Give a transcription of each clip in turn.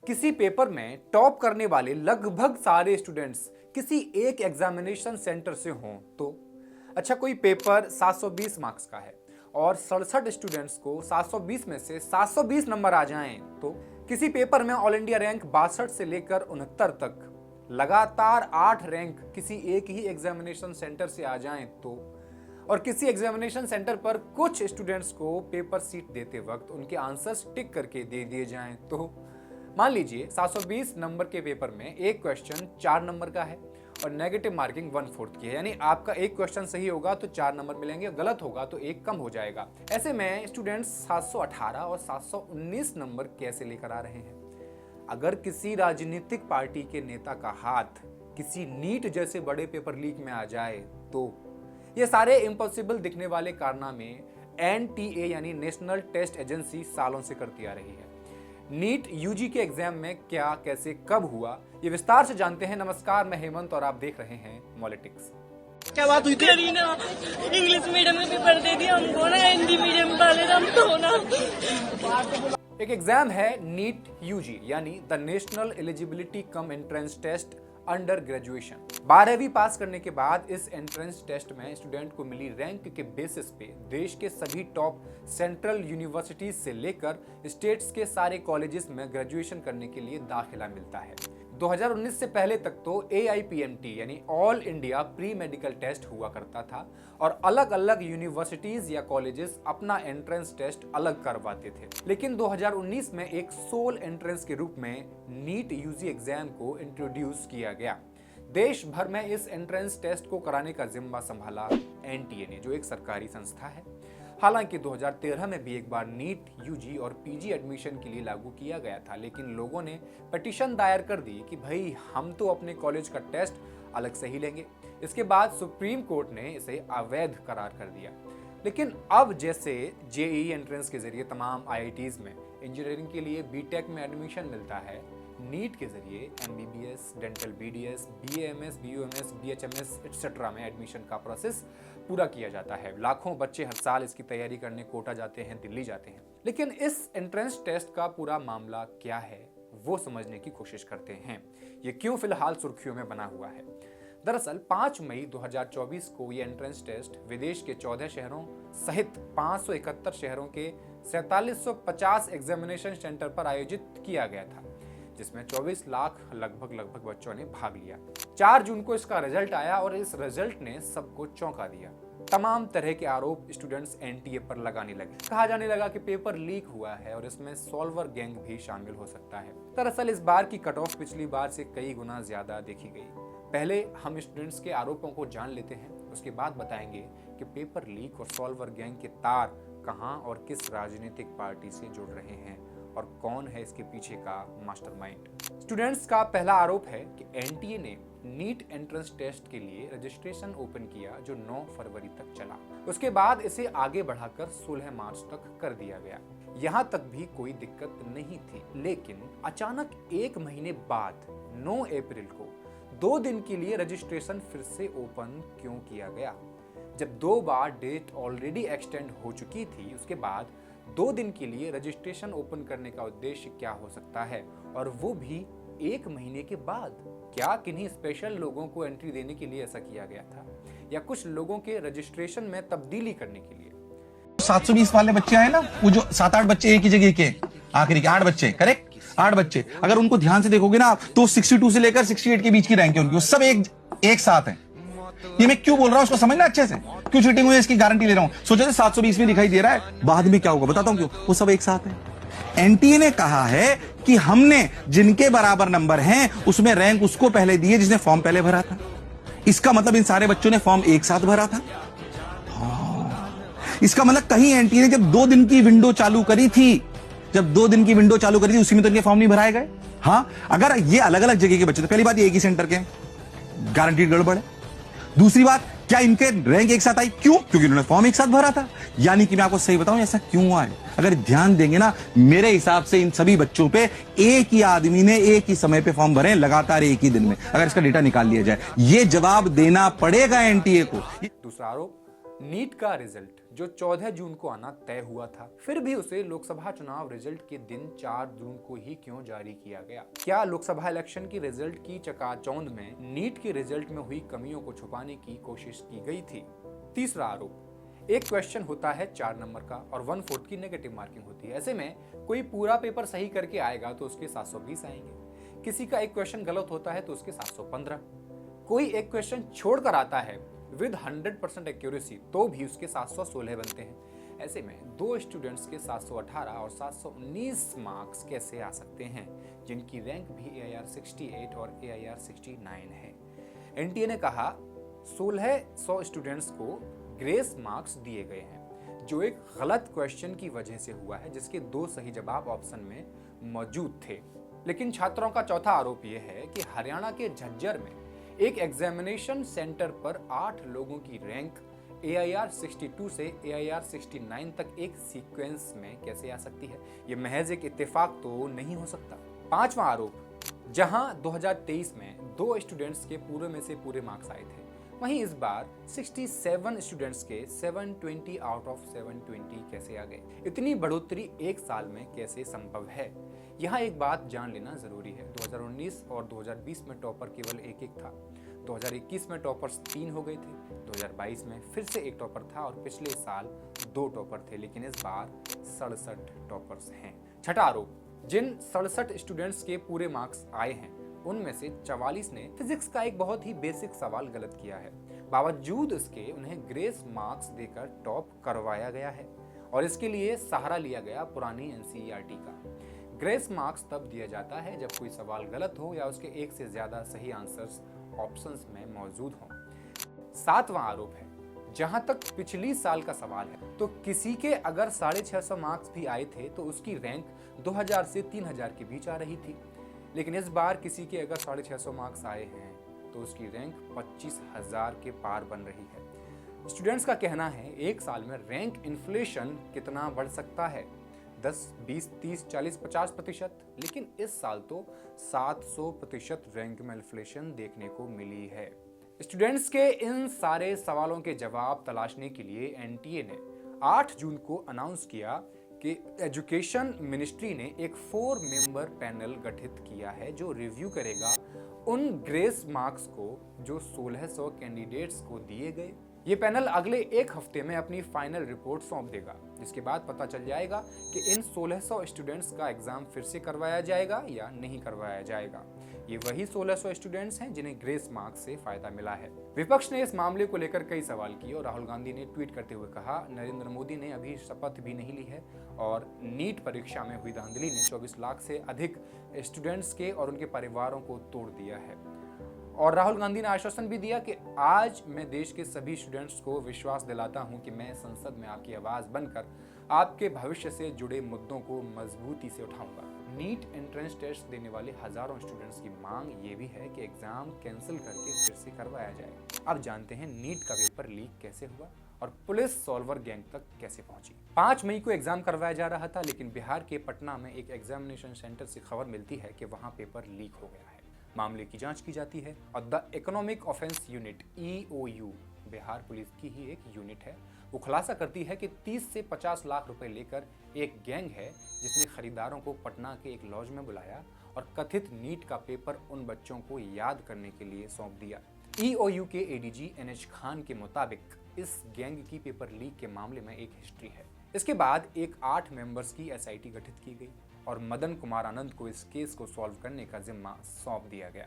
किसी पेपर में टॉप करने वाले लगभग सारे स्टूडेंट्स किसी एक एग्जामिनेशन सेंटर से हों तो अच्छा, कोई पेपर 720 मार्क्स का है और 67 स्टूडेंट्स को 720 में से 720 नंबर आ जाएं तो किसी पेपर में ऑल इंडिया रैंक 62 से लेकर 69 तक लगातार 8 रैंक किसी एक ही एग्जामिनेशन सेंटर से आ जाएं तो और किसी एग्जामिनेशन सेंटर पर कुछ स्टूडेंट्स को पेपर सीट देते वक्त उनके आंसर्स टिक करके दे दिए जाएं तो मान लीजिए 720 नंबर के पेपर में एक क्वेश्चन 4 नंबर का है और नेगेटिव मार्किंग 1/4 की है, यानी आपका एक क्वेश्चन सही होगा तो 4 नंबर मिलेंगे, गलत होगा तो एक कम हो जाएगा। ऐसे में स्टूडेंट्स 718 और 719 नंबर कैसे लेकर आ रहे हैं? अगर किसी राजनीतिक पार्टी के नेता का हाथ किसी नीट जैसे बड़े पेपर लीक में आ जाए तो ये सारे इम्पॉसिबल दिखने वाले कारनामे NTA यानी नेशनल टेस्ट एजेंसी सालों से करती आ रही है। नीट यूजी के एग्जाम में क्या, कैसे, कब हुआ, ये विस्तार से जानते हैं। नमस्कार, मैं हेमंत और आप देख रहे हैं मॉलिटिक्स। क्या बात हुई थी ना? इंग्लिश मीडियम में पेपर दे दिया हमको ना, हिंदी मीडियम वाले हम तो ना। एक एग्जाम है नीट यूजी यानी the national eligibility cum entrance test under graduation. 12वीं पास करने के बाद इस एंट्रेंस टेस्ट में स्टूडेंट को मिली रैंक के बेसिस पे देश के सभी टॉप सेंट्रल यूनिवर्सिटीज से लेकर स्टेट्स के सारे कॉलेजेस में ग्रेजुएशन करने के लिए दाखिला मिलता है। 2019 से पहले तक तो AIPMT यानी all India pre medical test हुआ करता था और अलग अलग यूनिवर्सिटीज या कॉलेजेस अपना एंट्रेंस टेस्ट अलग करवाते थे, लेकिन 2019 में एक सोल एंट्रेंस के रूप में नीट यूजी एग्जाम को इंट्रोड्यूस किया गया। देश भर में इस एंट्रेंस टेस्ट को कराने का जिम्मा संभाला NTA ने, जो एक सरकारी संस्था है। हालांकि 2013 में भी एक बार नीट यूजी और PG एडमिशन के लिए लागू किया गया था, लेकिन लोगों ने पिटीशन दायर कर दी कि भाई हम तो अपने कॉलेज का टेस्ट अलग से ही लेंगे। इसके बाद सुप्रीम कोर्ट ने इसे अवैध करार कर दिया। लेकिन अब जैसे JEE एंट्रेंस के जरिए तमाम IITs में इंजीनियरिंग के लिए BTech में एडमिशन मिलता है, नीट के जरिए MBBS, dental BDS, BAMS, BUMS, BHMS etcetera में एडमिशन का प्रोसेस पूरा किया जाता है। लाखों बच्चे हर साल इसकी तैयारी करने कोटा जाते हैं, दिल्ली जाते हैं। लेकिन इस एंट्रेंस टेस्ट का पूरा मामला क्या है वो समझने की कोशिश करते हैं। ये क्यों फिलहाल सुर्खियों में बना हुआ है? दरअसल 5 मई 2024 को ये एंट्रेंस टेस्ट विदेश के 14 शहरों सहित 571 शहरों के 4750 एग्जामिनेशन सेंटर पर आयोजित किया गया था, जिसमें 24 लाख लगभग बच्चों ने भाग लिया। 4 जून को इसका रिजल्ट आया और इस रिजल्ट ने सबको चौंका दिया। तमाम तरह के आरोप स्टूडेंट्स NTA पर लगाने लगे। कहा जाने लगा कि पेपर लीक हुआ है और इसमें सॉल्वर गैंग भी शामिल हो सकता है। दरअसल इस बार की कट ऑफ पिछली बार से कई गुना ज्यादा देखी गई। पहले हम स्टूडेंट्स के आरोपों को जान लेते हैं, उसके बाद बताएंगे कि पेपर लीक और सॉल्वर गैंग के तार कहां और किस राजनीतिक पार्टी से जुड़ रहे हैं और कौन है इसके पीछे का मास्टरमाइंड। स्टूडेंट्स का पहला आरोप है कि NTA ने नीट एंट्रेंस टेस्ट के लिए रजिस्ट्रेशन ओपन किया, जो 9 फरवरी तक चला। उसके बाद इसे आगे बढ़ाकर 16 मार्च तक कर दिया गया। यहाँ तक भी कोई दिक्कत नहीं थी, लेकिन अचानक 1 महीने बाद 9 अप्रैल को 2 दिन के लिए रजिस्ट्रेशन फिर से ओपन क्यों किया गया? जब 2 बार डेट ऑलरेडी एक्सटेंड हो चुकी थी, उसके बाद 2 दिन के लिए रजिस्ट्रेशन ओपन करने का उद्देश्य क्या हो सकता है, और वो भी 1 महीने के बाद? क्या किन्हीं स्पेशल लोगों को एंट्री देने के लिए ऐसा किया गया था, या कुछ लोगों के रजिस्ट्रेशन में तब्दीली करने के लिए? 720 वाले बच्चे आए ना, वो जो 7-8 बच्चे एक ही जगह के, आखिरी के 8 बच्चे, करेक्ट, 8 बच्चे, अगर उनको ध्यान से देखोगे ना तो 62 से लेकर 68 के बीच की रैंक है उनकी, वो सब एक साथ है। ये मैं क्यों बोल रहा हूं उसको समझना अच्छे से, क्यों चीटिंग हुई इसकी गारंटी ले रहा हूं। सोचा 720 में दिखाई दे रहा है, बाद में क्या होगा बताता हूं क्यों। वो सब एक साथ है। NTA ने कहा है कि हमने जिनके बराबर नंबर हैं उसमें रैंक उसको पहले दी है जिसने फॉर्म पहले भरा था। इसका मतलब इन सारे बच्चों ने फॉर्म एक साथ भरा था। इसका मतलब कहीं NTA ने जब 2 दिन की विंडो चालू करी थी, उसी में तो इनके फॉर्म नहीं भराए गए। हाँ, अगर ये अलग अलग जगह के बच्चे, तो पहली बात ये एक ही सेंटर के, गारंटीड गड़बड़ है। दूसरी बात, क्या इनके रैंक एक साथ आई? क्यों? क्योंकि इन्होंने फॉर्म एक साथ भरा था। यानी कि मैं आपको सही बताऊं ऐसा क्यों हुआ है, अगर ध्यान देंगे ना, मेरे हिसाब से इन सभी बच्चों पे एक ही आदमी ने एक ही समय पे फॉर्म भरे, लगातार एक ही दिन में। अगर इसका डेटा निकाल लिया जाए, ये जवाब देना पड़ेगा NTA को। दूसरा आरोप, नीट का रिजल्ट जो 14 जून को आना तय हुआ था, फिर भी उसे लोकसभा चुनाव रिजल्ट के दिन 4 जून को ही क्यों जारी किया गया? क्या लोकसभा इलेक्शन की रिजल्ट की चकाचौंध में नीट के रिजल्ट में हुई कमियों को छुपाने की कोशिश की गई थी? तीसरा आरोप, एक क्वेश्चन होता है 4 नंबर का और 1/4 की नेगेटिव मार्किंग होती है। ऐसे में कोई पूरा पेपर सही करके आएगा तो उसके 720 आएंगे, किसी का एक क्वेश्चन गलत होता है तो उसके 715, कोई एक क्वेश्चन छोड़कर आता है विद 100% एक्यूरेसी तो भी उसके 716 बनते हैं। ऐसे में दो स्टूडेंट्स के 718 और 719 मार्क्स कैसे आ सकते हैं जिनकी रैंक भी AIR 68 और AIR 69 है? NTA ने कहा 1600 स्टूडेंट्स को ग्रेस मार्क्स दिए गए हैं, जो एक गलत क्वेश्चन की वजह से हुआ है जिसके 2 सही जवाब ऑप्शन में मौजूद थे। लेकिन छात्रों का चौथा आरोप यह है कि हरियाणा के झज्जर में एक एग्जामिनेशन सेंटर पर 8 लोगों की रैंक AIR 62 से AIR 69 तक एक सीक्वेंस में कैसे आ सकती है? यह महज एक इत्तेफाक तो नहीं हो सकता। पांचवा आरोप, जहां 2023 में 2 स्टूडेंट्स के पूरे में से पूरे मार्क्स आए थे, वहीं इस बार 67 स्टूडेंट्स के 720 आउट ऑफ 720 कैसे आ गए? इतनी बढ़ोतरी एक साल में कैसे संभव है? यहाँ एक बात जान लेना जरूरी है। 2019 और 2020 में टॉपर केवल एक था, 2021 में टॉपर्स 3 हो गए थे, 2022 में फिर से एक टॉपर था और पिछले साल 2 टॉपर थे, लेकिन इस बार 67 टॉपर्स हैं। छठा आरोप, जिन 67 स्टूडेंट्स के पूरे मार्क्स आए हैं उनमें से 44 ने फिजिक्स का एक बहुत ही बेसिक सवाल गलत किया है। बावजूद इसके उन्हें ग्रेस मार्क्स देकर टॉप करवाया गया है और इसके लिए सहारा लिया गया पुरानी NCERT का। ग्रेस मार्क्स तब दिया जाता है जब कोई सवाल गलत हो या उसके एक से ज्यादा सही आंसर्स ऑप्शंस में मौजूद हों। सातवां आरोप है, जहां तक पिछली साल का सवाल है तो किसी के अगर 650 मार्क्स भी आए थे तो उसकी रैंक 2000 से 3000 के बीच आ रही थी, लेकिन इस बार किसी के अगर 650 मार्क्स आए हैं तो उसकी रैंक 25,000 के पार बन रही है। स्टूडेंट्स का कहना है एक साल में रैंक इन्फ्लेशन कितना बढ़ सकता है, 10, 20, 30, 40, 50%, लेकिन इस साल तो 700% रैंक में इन्फ्लेशन देखने को मिली है। स्टूडेंट्स के इन सारे सवालों के जवाब तलाशने के लिए NTA ने 8 जून को अनाउंस किया कि एजुकेशन मिनिस्ट्री ने एक 4 मेंबर पैनल गठित किया है जो रिव्यू करेगा उन ग्रेस मार्क्स को जो 1600 कैंडिडेट्स को दिए गए। ये पैनल अगले 1 हफ्ते में अपनी फाइनल रिपोर्ट सौंप देगा, जिसके बाद पता चल जाएगा कि इन 1600 स्टूडेंट्स का एग्जाम फिर से करवाया जाएगा या नहीं करवाया जाएगा। ये वही 1600 स्टूडेंट्स हैं जिन्हें ग्रेस मार्क्स से फायदा मिला है। विपक्ष ने इस मामले को लेकर कई सवाल किए और राहुल गांधी ने ट्वीट करते हुए कहा, नरेंद्र मोदी ने अभी शपथ भी नहीं ली है और नीट परीक्षा में हुई धांधली ने 24 लाख से अधिक स्टूडेंट्स के और उनके परिवारों को तोड़ दिया है। और राहुल गांधी ने आश्वासन भी दिया कि आज मैं देश के सभी स्टूडेंट्स को विश्वास दिलाता हूं कि मैं संसद में आपकी आवाज बनकर आपके भविष्य से जुड़े मुद्दों को मजबूती से उठाऊंगा। नीट एंट्रेंस टेस्ट देने वाले हजारों स्टूडेंट्स की मांग ये भी है कि एग्जाम कैंसिल करके फिर से करवाया जाए। अब जानते हैं नीट का पेपर लीक कैसे हुआ और पुलिस सॉल्वर गैंग तक कैसे पहुंची। 5 मई को एग्जाम करवाया जा रहा था, लेकिन बिहार के पटना में एक एग्जामिनेशन सेंटर से खबर मिलती है कि वहां पेपर लीक हो गया है। मामले की जांच की जाती है और the economic offence unit EOU Bihar police की ही एक यूनिट है। वो खुलासा करती है कि 30 से 50 लाख रुपए लेकर एक गैंग है जिसने खरीदारों को पटना के एक लॉज में बुलाया और कथित नीट का पेपर उन बच्चों को याद करने के लिए सौंप दिया। EOU के ADG NH खान के मुताबिक इस गैंग की पेपर लीक के मामले में एक हिस्ट्री है। इसके बाद एक 8 मेंबर्स की SIT गठित की गई और मदन कुमार आनंद को इस केस को सॉल्व करने का जिम्मा सौंप दिया गया।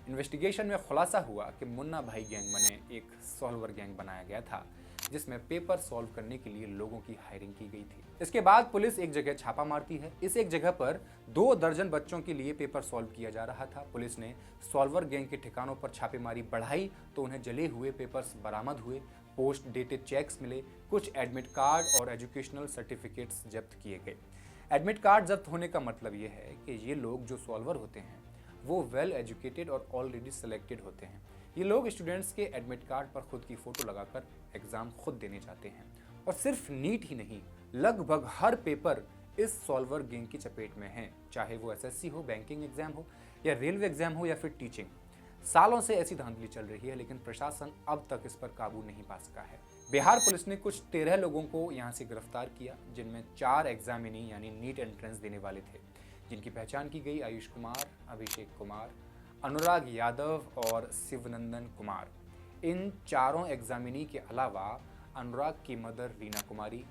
इन्वेस्टिगेशन में खुलासा हुआ कि मुन्ना भाई गैंग बने एक सॉल्वर गैंग बनाया गया था जिसमें पेपर सॉल्व करने के लिए लोगों की हायरिंग की गई थी। इसके बाद पुलिस एक जगह छापा मारती है। इस एक जगह पर 2 दर्जन बच्चों के लिए पेपर सॉल्व किया जा रहा था। पुलिस ने सॉल्वर गैंग के ठिकानों पर छापेमारी बढ़ाई तो उन्हें जले हुए पेपर्स बरामद हुए, पोस्ट डेटेड चेक्स मिले, कुछ एडमिट कार्ड और एजुकेशनल सर्टिफिकेट्स जब्त किए गए। एडमिट कार्ड जब्त होने का मतलब ये है कि ये लोग जो सॉल्वर होते हैं वो वेल एजुकेटेड और ऑलरेडी सिलेक्टेड होते हैं। ये लोग स्टूडेंट्स के एडमिट कार्ड पर खुद की फोटो लगाकर एग्जाम खुद देने जाते हैं और सिर्फ नीट ही नहीं, लगभग हर पेपर इस सॉल्वर गैंग की चपेट में है, चाहे वो SSC हो, बैंकिंग एग्जाम हो या रेलवे एग्जाम हो या फिर टीचिंग। सालों से ऐसी धांधली चल रही है लेकिन प्रशासन अब तक इस पर काबू नहीं पा सका है। बिहार पुलिस ने कुछ 13 लोगों को यहाँ से गिरफ्तार किया, जिनमें 4 एग्जामिनी यानी नीट एंट्रेंस देने वाले थे, जिनकी पहचान की गई आयुष कुमार, अभिषेक कुमार, अनुराग यादव और शिवनंदन कुमार। इन चारों एग्जामिनी के अलावा अनुराग की मदर रीना कुमारी,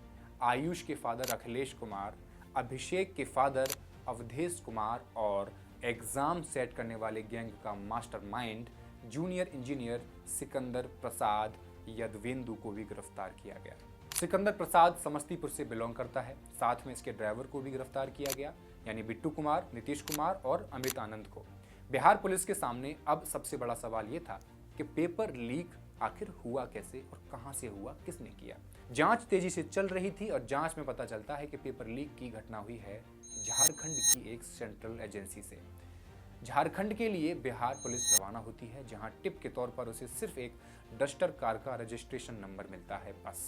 आयुष के फादर अखिलेश कुमार, अभिषेक के फादर अवधेश कुमार और एग्जाम सेट करने वाले गैंग का मास्टरमाइंड जूनियर इंजीनियर सिकंदर प्रसाद यदवेंदु को भी गिरफ्तार किया गया। सिकंदर प्रसाद समस्तीपुर से बिलोंग करता है। साथ में इसके ड्राइवर को भी गिरफ्तार किया गया, यानी बिट्टू कुमार, नीतीश कुमार और अमित आनंद को। बिहार पुलिस के सामने अब सबसे बड़ा सवाल ये था कि पेपर लीक आखिर हुआ कैसे और कहां से हुआ, किसने किया। जांच तेजी से चल रही थी और जांच में पता चलता है कि पेपर लीक की घटना हुई है झारखंड की एक सेंट्रल एजेंसी से। झारखंड के लिए बिहार पुलिस रवाना होती है, जहां टिप के तौर पर उसे सिर्फ एक डस्टर कार का रजिस्ट्रेशन नंबर मिलता है बस।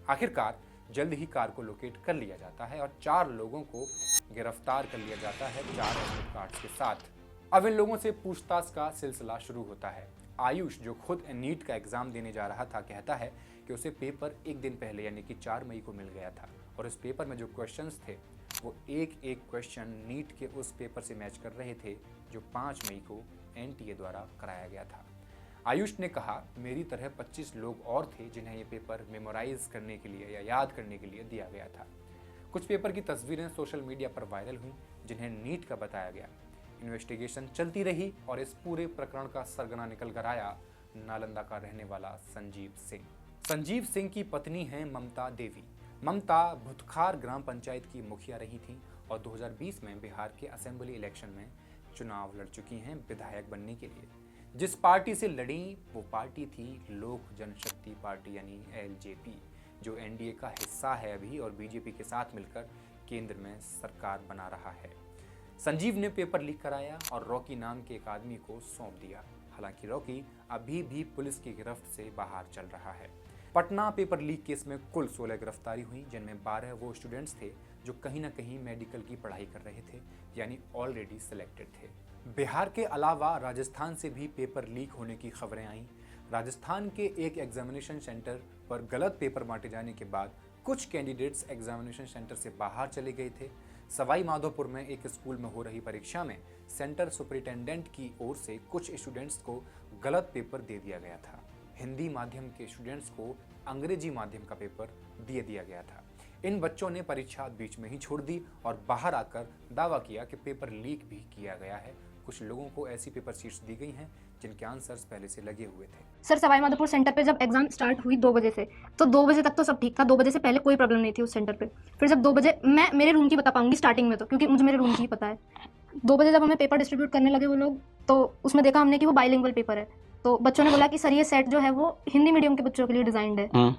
आखिरकार जल्द ही कार को लोकेट कर लिया जाता है और 4 लोगों को गिरफ्तार कर लिया जाता है 4 एडमिट कार्ड्स के साथ। अब इन लोगों से पूछताछ का सिलसिला शुरू होता है। आयुष, जो खुद नीट का एग्जाम देने जा रहा था, कहता है कि उसे पेपर एक दिन पहले यानी कि 4 मई को मिल गया था और इस पेपर में जो क्वेश्चंस थे वो एक क्वेश्चन नीट के उस पेपर से मैच कर रहे थे जो 5 मई को एनटीए द्वारा कराया गया था। आयुष ने कहा, मेरी तरह 25 लोग और थे जिन्हें ये पेपर मेमोराइज करने के लिए या याद करने के लिए दिया गया था। कुछ पेपर की तस्वीरें सोशल मीडिया पर वायरल हुई जिन्हें नीट का बताया गया। इन्वेस्टिगेशन चलती रही और इस पूरे प्रकरण का सरगना निकल कर आया नालंदा का रहने वाला संजीव सिंह। संजीव सिंह की पत्नी हैं ममता देवी। ममता भुतखार ग्राम पंचायत की मुखिया रही थी और 2020 में बिहार के असेंबली इलेक्शन में चुनाव लड़ चुकी हैं विधायक बनने के लिए। जिस पार्टी से लड़ी वो पार्टी थी लोक जनशक्ति पार्टी यानी एलजेपी, जो एनडीए का हिस्सा है अभी और बीजेपी के साथ मिलकर केंद्र में सरकार बना रहा है। संजीव ने पेपर लीक कराया और रॉकी नाम के एक आदमी को सौंप दिया। हालांकि रॉकी अभी भी पुलिस की गिरफ्त से बाहर चल रहा है। पटना पेपर लीक केस में कुल 16 गिरफ्तारी हुई, जिनमें 12 वो स्टूडेंट्स थे जो कहीं ना कहीं मेडिकल की पढ़ाई कर रहे थे, यानी ऑलरेडी सिलेक्टेड थे। बिहार के अलावा राजस्थान से भी पेपर लीक होने की खबरें आईं। राजस्थान के एक एग्जामिनेशन सेंटर पर गलत पेपर बांटे जाने के बाद कुछ कैंडिडेट्स एग्जामिनेशन सेंटर से बाहर चले गए थे। सवाई माधोपुर में एक स्कूल में हो रही परीक्षा में सेंटर सुपरिटेंडेंट की ओर से कुछ स्टूडेंट्स को गलत पेपर दे दिया गया था। हिंदी माध्यम के स्टूडेंट्स को अंग्रेजी माध्यम का पेपर दे दिया गया था। इन बच्चों ने परीक्षा बीच में ही छोड़ दी और बाहर आकर दावा किया कि पेपर लीक भी किया गया है। कुछ लोगों को ऐसी पेपर शीट्स दी गई हैं जिनके आंसर्स पहले से लगे हुए थे। सर, सवाई माधोपुर सेंटर पे जब एग्जाम स्टार्ट हुई 2 बजे से, तो 2 बजे तक तो सब ठीक था। 2 बजे से पहले कोई प्रॉब्लम नहीं थी उस सेंटर पे। फिर जब 2 बजे, मैं मेरे रूम की बता पाऊंगी स्टार्टिंग में तो, क्योंकि मुझे मेरे रूम की ही पता है। 2 बजे जब हमें पेपर डिस्ट्रीब्यूट करने लगे वो लोग, तो उसमें देखा हमने कि वो बाइलिंगुअल पेपर है। तो बच्चों ने बोला कि सर ये सेट जो है वो हिंदी मीडियम के बच्चों के लिए डिजाइंड है।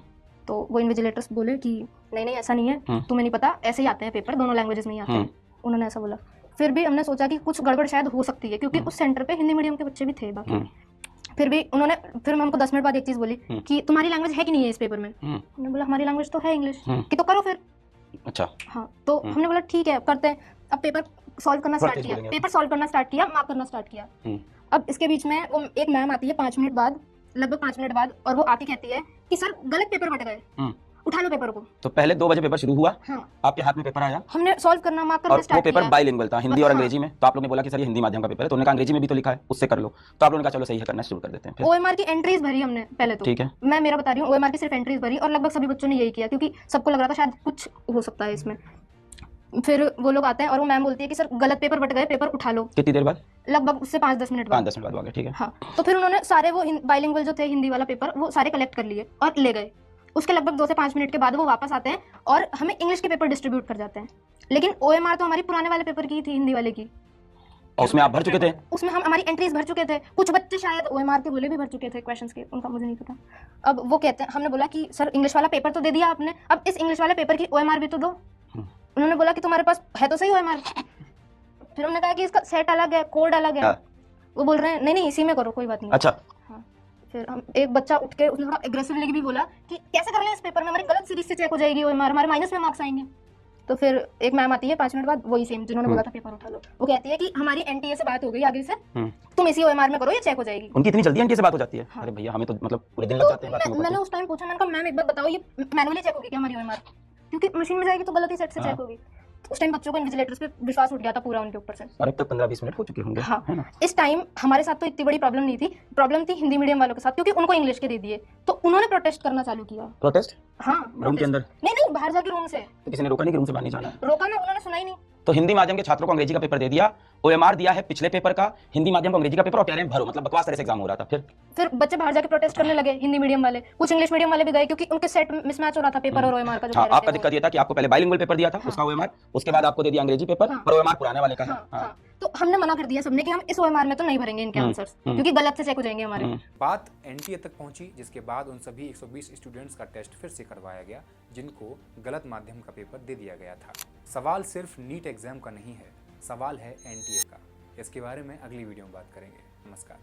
तो वो इन्विजिलेटर्स बोले कि नहीं नहीं ऐसा नहीं है, तुम्हें नहीं पता, ऐसे ही आते हैं पेपर, दोनों लैंग्वेजेस में ही आते हैं। उन्होंने ऐसा बोला। फिर भी हमने सोचा कि कुछ गड़बड़ शायद हो सकती है, क्योंकि उस सेंटर पे हिंदी मीडियम के बच्चे भी थे बाकी। फिर भी फिर हमको 10 मिनट बाद एक चीज बोली कि तुम्हारी लैंग्वेज है कि नहीं है इस पेपर में। हमने बोला हमारी लैंग्वेज तो है इंग्लिश। कि तो करो फिर। अच्छा। हाँ, तो हमने बोला ठीक है करते हैं। अब पेपर सॉल्व करना स्टार्ट किया, मार्क करना स्टार्ट किया। अब इसके बीच में वो एक मैम आती है 5 मिनट बाद, लगभग 5 मिनट बाद, और वो आके कहती है कि सर गलत पेपर बट गए, उठा लो पेपर को। तो पहले 2 बजे पेपर शुरू हुआ। हाँ। आपके हाथ में पेपर आया, हमने सॉल्व करना, मार्क करना और स्टार्ट वो किया। पेपर बाइलिंगुअल था, हिंदी और अंग्रेजी में। तो आप लोगों ने बोला कि सर ये हिंदी माध्यम का पेपर है, तो उन्होंने कहा अंग्रेजी में भी तो लिखा है, उससे कर लो। तो आप लोगों ने कहा चलो सही है, करना शुरू कर देते हैं। ओएमआर की एंट्रीज भरी हमने पहले तो। ठीक है, मैं मेरा बता रही हूँ, ओएमआर की सिर्फ एंट्रीज भरी और लगभग सभी बच्चों ने यही किया, क्योंकि सबको लग रहा था शायद कुछ हो सकता है इसमें। फिर वो लोग आते हैं और वो मैम बोलती है कि सर गलत पेपर बट गए, पेपर उठा लो। कितनी देर बाद? लगभग उससे 5-10 मिनट बाद। 5-10 मिनट बाद। ठीक है। हाँ, तो फिर उन्होंने सारे वो बाइलिंगुअल जो थे हिंदी वाला पेपर वो सारे कलेक्ट कर लिए और ले गए। उसके लगभग 2 से 5 मिनट के बाद वो वापस आते हैं और हमें इंग्लिश के पेपर डिस्ट्रीब्यूट कर जाते हैं। लेकिन ओएमआर तो हमारी पुराने वाले पेपर की थी, हिंदी वाले की। और उसमें आप भर चुके थे? उसमें हम हमारी एंट्रीज भर चुके थे। कुछ बच्चे शायद ओएमआर के बोले भी भर चुके थे क्वेश्चंस के, उनका मुझे नहीं पता। अब वो कहते हैं, हमने बोला कि सर इंग्लिश वाला पेपर तो दे दिया आपने, अब इस इंग्लिश वाले पेपर की ओएमआर भी तो दो। उन्होंने बोला कि तुम्हारे पास है तो सही ओएमआर। फिर हमने कहा कि इसका सेट अलग है, कोड अलग है। वो बोल रहे हैं नहीं नहीं इसी में करो, कोई बात नहीं। अच्छा। हाँ, फिर हम एक बच्चा उठ के, उसने थोड़ा एग्रेसिवली भी बोला कि कैसे कर लें इस पेपर में, हमारी गलत सीरीज से चेक हो जाएगी ओएमआर, हमारे माइनस में मार्क्स आएंगे। तो फिर एक मैम आती है 5 मिनट बाद, वही सेम जिन्होंने बोला था पेपर उठा लो। वो कहती है कि हमारी एनटीए से बात हो गई आगे से, तुम इसी OMR में करो, ये चेक हो जाएगी। उनकी इतनी जल्दी आंटी से बात हो जाती है? अरे भैया हमें तो मतलब पूरे दिन लग जाते हैं बात करने मैंने को। उस टाइम पूछा, मैंने कहा मैम एक बार बताओ ये मैनुअली चेक होगी क्या हमारी OMR, क्योंकि मशीन में जाएगी तो गलत ही सेट से चेक होगी। उस टाइम बच्चों को इन्विजिलेटर्स पे विश्वास उठ गया था पूरा उनके ऊपर से। और अब तक 15-20 मिनट हो चुके होंगे, हाँ, है ना? इस टाइम हमारे साथ तो इतनी बड़ी प्रॉब्लम नहीं थी, प्रॉब्लम थी हिंदी मीडियम वालों के साथ, क्योंकि उनको इंग्लिश के दे दिए तो उन्होंने प्रोटेस्ट करना चालू किया। प्रोटेस्ट हाँ, रूम के protest। अंदर? नहीं, बाहर जाके रूम से। तो किसी ने रोका नहीं कि रूम से बाहर नहीं जाना है? रोका ना, उन्होंने सुना ही नहीं। तो हिंदी माध्यम के छात्रों को अंग्रेजी का पेपर दे दिया, OMR दिया है पिछले पेपर का, हिंदी माध्यम को अंग्रेजी का पेपर, और कह रहे हैं भरो, मतलब बकवास तरह से एग्जाम हो रहा था। फिर बच्चे बाहर जाके प्रोटेस्ट करने लगे, हिंदी मीडियम वाले, कुछ इंग्लिश मीडियम वाले भी गए, क्योंकि उनके सेट मिसमैच हो रहा था पेपर और OMR का। जो हाँ, कह रहे आपका थे दिक्कत ये था कि आपको पहले बाइलिंगुअल पेपर दिया था, उसका OMR, उसके बाद आपको दे दिया अंग्रेजी पेपर, और OMR पुराने वाले का है। हाँ। तो हमने मना कर दिया सबने कि हम इस OMR में तो नहीं भरेंगे इनके आंसर्स, क्योंकि गलत से चेक हो जाएंगे हमारे। बात NTA तक पहुंची, जिसके बाद उन सभी 120 स्टूडेंट्स का टेस्ट फिर से करवाया गया जिनको गलत माध्यम का पेपर दे दिया गया था। सवाल सिर्फ नीट एग्जाम का नहीं है, सवाल है NTA का। इसके बारे में अगली वीडियो में बात करेंगे। नमस्कार।